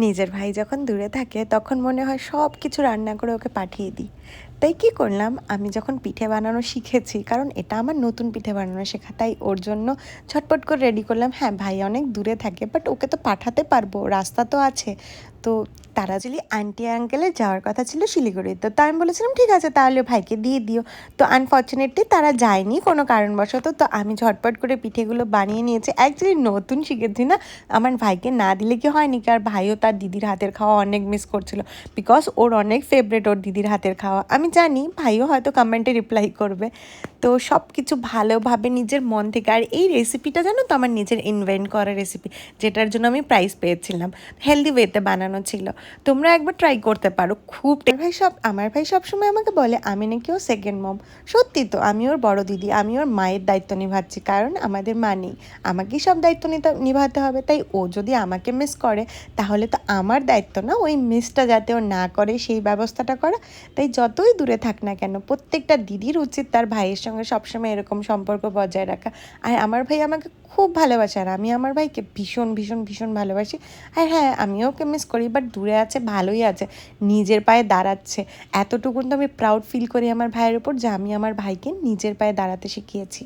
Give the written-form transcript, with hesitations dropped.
নিজের ভাই যখন দূরে থাকে তখন মনে হয় সব কিছু রান্না করে ওকে পাঠিয়ে দিই। তাই কি করলাম, আমি যখন পিঠে বানানো শিখেছি, কারণ এটা আমার নতুন পিঠে বানানো শেখা, তাই ওর জন্য ঝটপট করে রেডি করলাম। হ্যাঁ, ভাই অনেক দূরে থাকে, বাট ওকে তো পাঠাতে পারবো, রাস্তা তো আছে। তো তারা যদি আন্টি আঙ্কেলের যাওয়ার কথা ছিল শিলিগুড়িতে, তো আমি বলেছিলাম ঠিক আছে তাহলে ভাইকে দিয়ে দিও। তো আনফর্চুনেটলি তারা যায়নি কোনো কারণবশত। তো আমি ঝটপট করে পিঠেগুলো বানিয়ে নিয়েছি। অ্যাকচুয়ালি নতুন শিখেছি না, আমার ভাইকে না দিলে কি হয়নি, কি আর ভাইও তার দিদির হাতের খাওয়া অনেক মিস করছিল, বিকজ ওর অনেক ফেভারেট ওর দিদির হাতের খাওয়া। আমি জানি ভাইও হয়তো কমেন্টে রিপ্লাই করবে। তো সব কিছু ভালোভাবে নিজের মন থেকে, আর এই রেসিপিটা জানো তো আমার নিজের ইনভেন্ট করা রেসিপি, যেটার জন্য আমি প্রাইজ পেয়েছিলাম। হেলদি ওয়েতে বানানো ছিল। তোমরা একবার ট্রাই করতে পারো, খুব আমার ভাই সবসময় আমাকে বলে আমি নাকি ও সেকেন্ড মম। সত্যি তো, আমি ওর বড় দিদি, আমি ওর মায়ের দায়িত্ব নিভাচ্ছি, কারণ আমাদের মা নেই, আমাকেই সব দায়িত্ব নিভাতে হবে। তাই ও যদি আমাকে মিস করে, তাহলে তো আমার দায়িত্ব না ওই মিসটা যাতে ও না করে সেই ব্যবস্থাটা করা। তাই যতই দূরে থাক না কেন, প্রত্যেকটা দিদির উচিত তার ভাইয়ের সঙ্গে সবসময় এরকম সম্পর্ক বজায় রাখা। আর আমার ভাই আমাকে খুব ভালোবাসে, আর আমি আমার ভাইকে ভীষণ ভীষণ ভীষণ ভালোবাসি। আর হ্যাঁ, আমিও ওকে মিস করি, বাট দূরে আছে, ভালোই আছে, নিজের পায়ে দাঁড়াচ্ছে। এতটুকুন তো আমি প্রাউড ফিল করি আমার ভাইয়ের উপর, যে আমি আমার ভাইকে নিজের পায়ে দাঁড়াতে শিখিয়েছি।